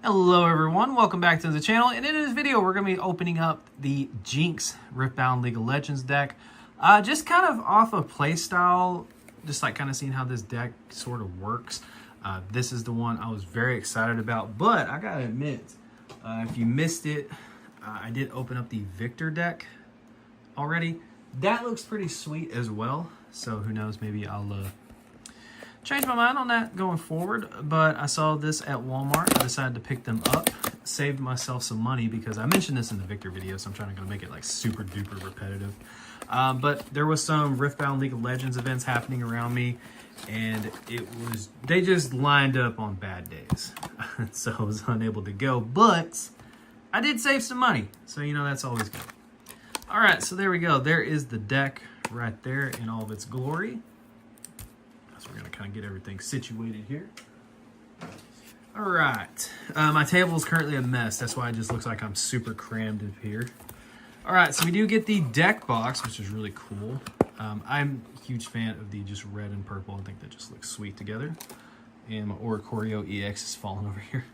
Hello everyone, welcome back to the channel, and in this video we're going to be opening up the Jinx Riftbound League of Legends deck. Just kind of off of playstyle, just like kind of seeing how this deck sort of works. This is the one I was very excited about, but I gotta admit, if you missed it, I did open up the Victor deck already. That looks pretty sweet as well, so who knows, maybe I'll change my mind on that going forward. But I saw this at Walmart. I decided to pick them up. Saved myself some money because I mentioned this in the Victor video, so I'm trying to make it like super duper repetitive. But there was some Riftbound League of Legends events happening around me, and they just lined up on bad days. So I was unable to go, but I did save some money. So, you know, that's always good. All right, so there we go. There is the deck right there in all of its glory. So we're going to kind of get everything situated here. All right. My table is currently a mess. That's why it just looks like I'm super crammed up here. All right, so we do get the deck box, which is really cool. I'm a huge fan of the just red and purple. I think that just looks sweet together. And my Oricorio EX is falling over here.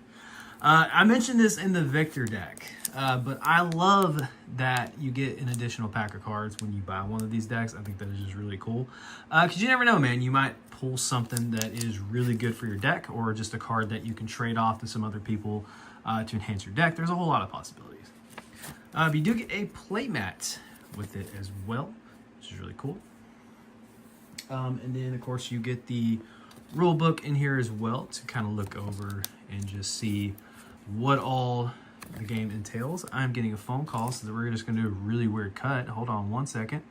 I mentioned this in the Victor deck, but I love that you get an additional pack of cards when you buy one of these decks. I think that is just really cool. Because you never know, man. You might pull something that is really good for your deck, or just a card that you can trade off to some other people to enhance your deck. There's a whole lot of possibilities. You do get a playmat with it as well, which is really cool. And then, of course, you get the rule book in here as well to kind of look over and just see what all the game entails. I'm getting a phone call, so we're just going to do a really weird cut. Hold on one second.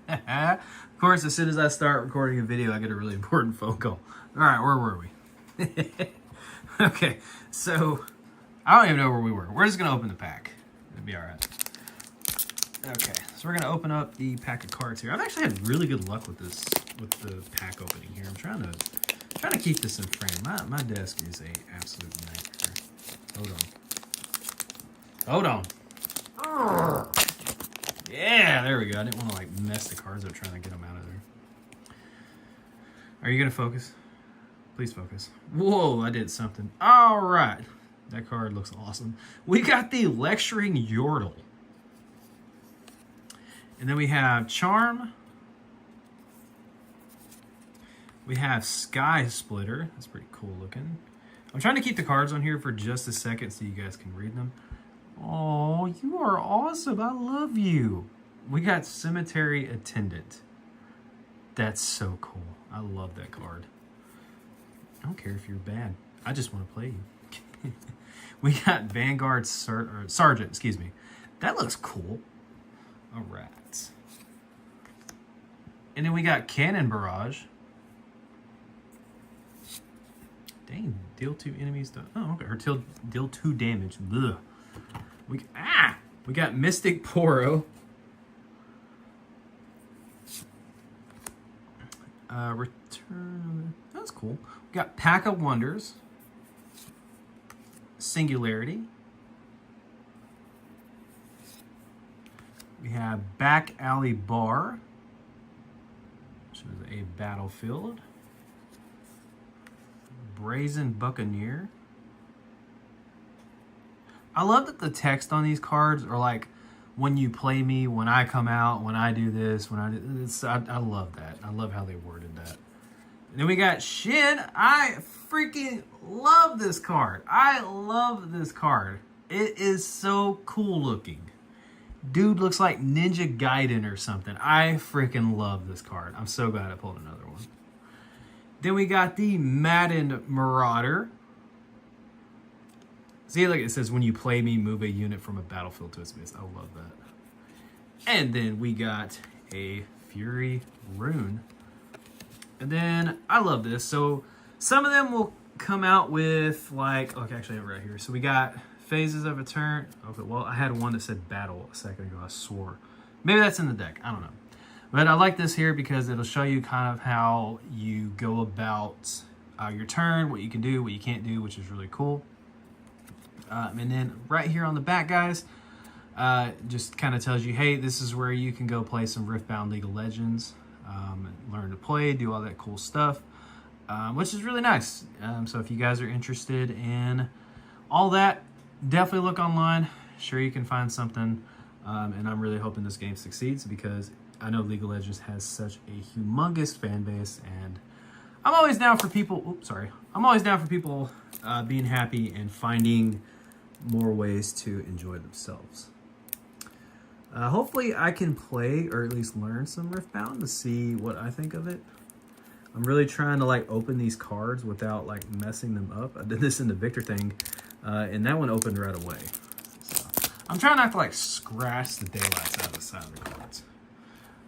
Of course, as soon as I start recording a video, I get a really important phone call. All right, where were we? Okay, so I don't even know where we were. We're just going to open the pack. It'll be all right. Okay, so we're going to open up the pack of cards here. I've actually had really good luck with this, with the pack opening here. I'm trying to keep this in frame. My desk is a absolute nightmare. Hold on. Yeah, there we go. I didn't want to like mess the cards up trying to get them out of there. Are you going to focus? Please focus. Whoa, I did something. All right. That card looks awesome. We got the Lecturing Yordle. And then we have Charm. We have Sky Splitter. That's pretty cool looking. I'm trying to keep the cards on here for just a second so you guys can read them. Oh, you are awesome. I love you. We got Cemetery Attendant. That's so cool. I love that card. I don't care if you're bad. I just want to play you. We got Vanguard Sergeant, excuse me. That looks cool. All right. And then we got Cannon Barrage. Dang, deal 2 enemies. Oh, okay. Or deal 2 damage. Ugh. We got Mystic Poro. Return. That's cool. We got Pack of Wonders. Singularity. We have Back Alley Bar, which is a battlefield. Brazen Buccaneer. I love that the text on these cards are like, when you play me, when I come out, when I do this, when I do this. I love that. I love how they worded that. And then we got Shin. I freaking love this card. I love this card. It is so cool looking. Dude looks like Ninja Gaiden or something. I freaking love this card. I'm so glad I pulled another one. Then we got the Maddened Marauder. See, like it says, when you play me, move a unit from a battlefield to its base. I love that. And then we got a Fury Rune. And then I love this. So some of them will come out with like, okay, actually I have it right here. So we got Phases of a Turn. Okay, well, I had one that said Battle a second ago. I swore. Maybe that's in the deck. I don't know. But I like this here because it'll show you kind of how you go about your turn, what you can do, what you can't do, which is really cool. And then right here on the back, guys, just kind of tells you, hey, this is where you can go play some Riftbound League of Legends, learn to play, do all that cool stuff, which is really nice. So if you guys are interested in all that, definitely look online. Sure, you can find something. And I'm really hoping this game succeeds because I know League of Legends has such a humongous fan base, and I'm always down for people. Oops, sorry. I'm always down for people being happy and finding more ways to enjoy themselves. Hopefully, I can play or at least learn some Riftbound to see what I think of it. I'm really trying to like open these cards without like messing them up. I did this in the Victor thing, and that one opened right away. I'm trying not to like scratch the daylights out of the side of the cards.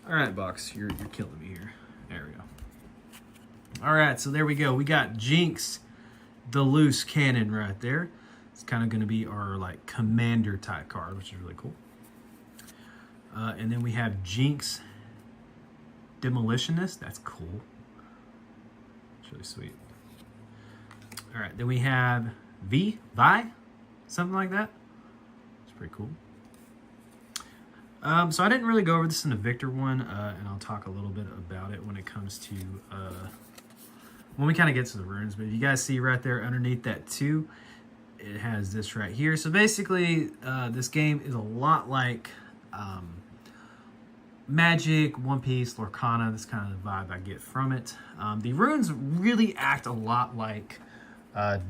All right, box, you're killing me here. There we go. All right, so there we go. We got Jinx, the loose cannon right there. It's kind of going to be our like commander type card, which is really cool. And then we have Jinx, demolitionist. That's cool. It's really sweet. All right, then we have Vi, something like that. Pretty cool. So I didn't really go over this in the Victor one, and I'll talk a little bit about it when it comes to when we kind of get to the runes. But if you guys see right there underneath that 2, it has this right here. So basically, this game is a lot like Magic, One Piece, Lorcana. That's kind of the vibe I get from it. The runes really act a lot like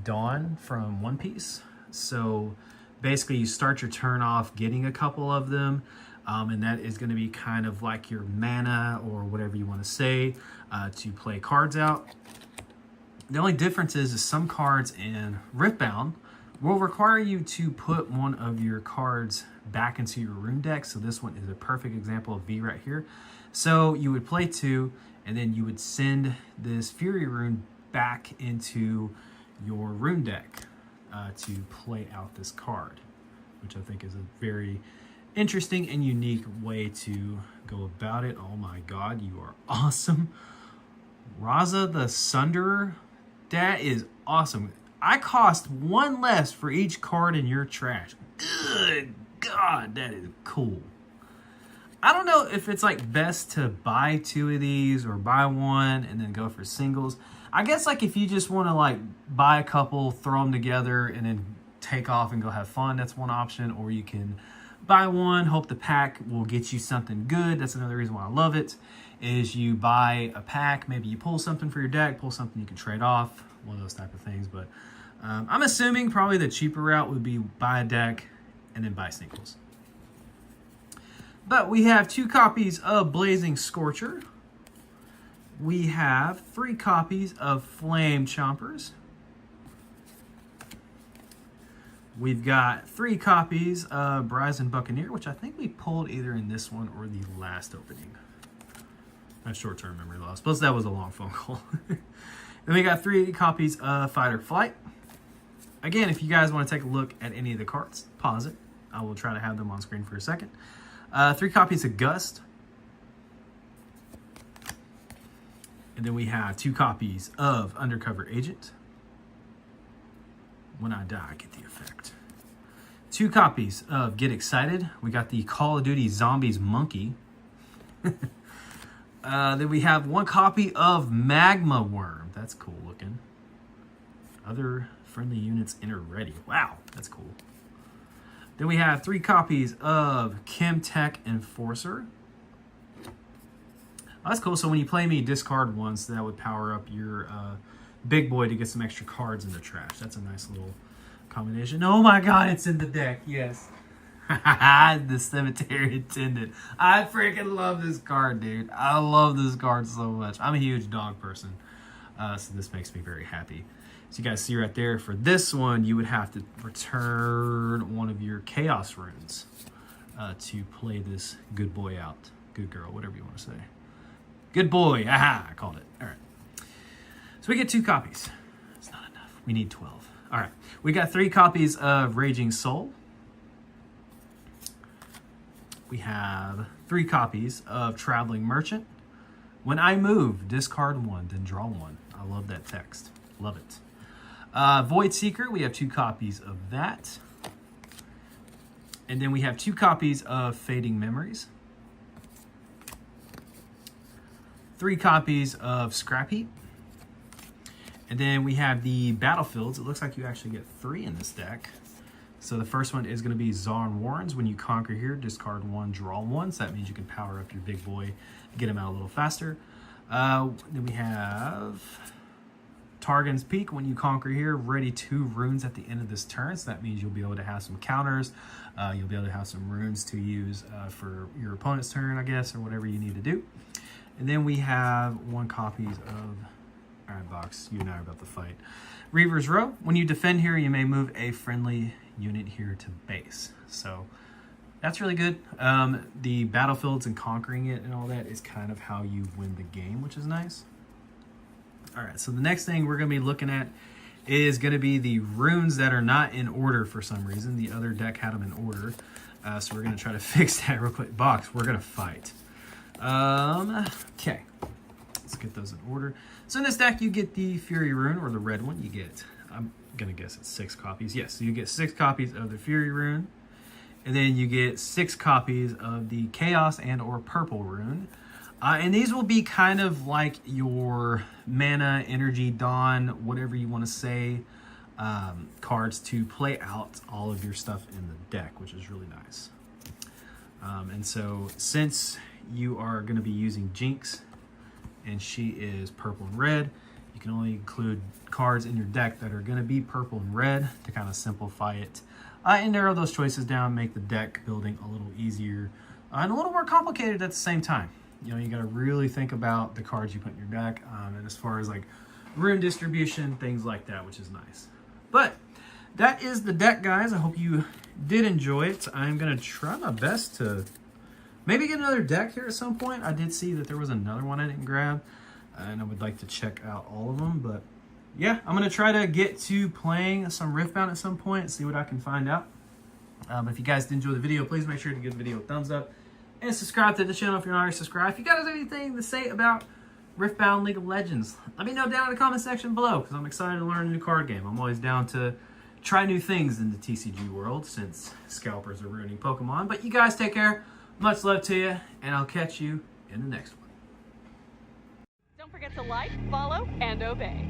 Dawn from One Piece. So basically, you start your turn off getting a couple of them, and that is going to be kind of like your mana or whatever you want to say to play cards out. The only difference is some cards in Riftbound will require you to put one of your cards back into your rune deck. So this one is a perfect example of V right here. So you would play 2, and then you would send this Fury rune back into your rune deck to play out this card, which I think is a very interesting and unique way to go about it. Oh my god, you are awesome. Raza the Sunderer, that is awesome. I cost 1 less for each card in your trash. Good god, that is cool. I don't know if it's like best to buy 2 of these or buy 1 and then go for singles. I guess like if you just want to like buy a couple, throw them together, and then take off and go have fun, that's one option. Or you can buy 1, hope the pack will get you something good. That's another reason why I love it, is you buy a pack, maybe you pull something for your deck, pull something you can trade off, one of those type of things. But I'm assuming probably the cheaper route would be buy a deck and then buy singles. But we have 2 copies of Blazing Scorcher. We have 3 copies of Flame Chompers. We've got 3 copies of Brazen Buccaneer, which I think we pulled either in this one or the last opening. My short-term memory loss. Plus, that was a long phone call. Then we got 3 copies of Fight or Flight. Again, if you guys want to take a look at any of the cards, pause it. I will try to have them on screen for a second. 3 copies of Gust. And then we have 2 copies of Undercover Agent. When I die, I get the effect. 2 copies of Get Excited. We got the Call of Duty Zombies Monkey. Then we have 1 copy of Magma Worm. That's cool looking. Other friendly units enter ready. Wow, that's cool. Then we have 3 copies of Chemtech Enforcer. Oh, that's cool. So when you play me, discard 1, so that would power up your big boy to get some extra cards in the trash. That's a nice little combination. Oh my god, it's in the deck. Yes. The Cemetery Attendant. I freaking love this card, dude. I love this card so much. I'm a huge dog person, so this makes me very happy. So you guys see right there, for this one, you would have to return one of your Chaos Runes to play this good boy out. Good girl, whatever you want to say. Good boy. Aha, I called it. All right. So we get 2 copies. It's not enough. We need 12. All right. We got 3 copies of Raging Soul. We have 3 copies of Traveling Merchant. When I move, discard 1, then draw 1. I love that text. Love it. Void Seeker, we have 2 copies of that. And then we have 2 copies of Fading Memories. 3 copies of Scrap Heap. And then we have the battlefields. It looks like you actually get 3 in this deck. So the first one is going to be Zarn Warrens. When you conquer here, discard 1, draw 1. So that means you can power up your big boy and get him out a little faster. Then we have Targon's Peak. When you conquer here, ready 2 runes at the end of this turn. So that means you'll be able to have some counters. You'll be able to have some runes to use for your opponent's turn, I guess, or whatever you need to do. And then we have 1 copies of Iron Box. You and I are about to fight. Reaver's Row. When you defend here, you may move a friendly unit here to base. So that's really good. The battlefields and conquering it and all that is kind of how you win the game, which is nice. All right, so the next thing we're going to be looking at is going to be the runes that are not in order for some reason. The other deck had them in order. So we're going to try to fix that real quick. Box, we're going to fight. Okay, let's get those in order. So in this deck, you get the Fury Rune, or the red one. You get, I'm going to guess it's 6 copies. Yes, so you get 6 copies of the Fury Rune. And then you get 6 copies of the Chaos and or Purple Rune. And these will be kind of like your mana, energy, dawn, whatever you want to say, cards to play out all of your stuff in the deck, which is really nice. And so since you are going to be using Jinx, and she is purple and red, you can only include cards in your deck that are going to be purple and red to kind of simplify it and narrow those choices down, make the deck building a little easier and a little more complicated at the same time. You know, you got to really think about the cards you put in your deck, and as far as like rune distribution, things like that, which is nice. But that is the deck, guys. I hope you did enjoy it. I'm going to try my best to maybe get another deck here at some point. I did see that there was another one I didn't grab, and I would like to check out all of them. But yeah, I'm going to try to get to playing some Riftbound at some point, see what I can find out. If you guys did enjoy the video, please make sure to give the video a thumbs up and subscribe to the channel if you're not already subscribed. If you guys have anything to say about Riftbound League of Legends, let me know down in the comment section below, because I'm excited to learn a new card game. I'm always down to try new things in the TCG world, since scalpers are ruining Pokemon. But you guys take care. Much love to you, and I'll catch you in the next one. Don't forget to like, follow, and obey.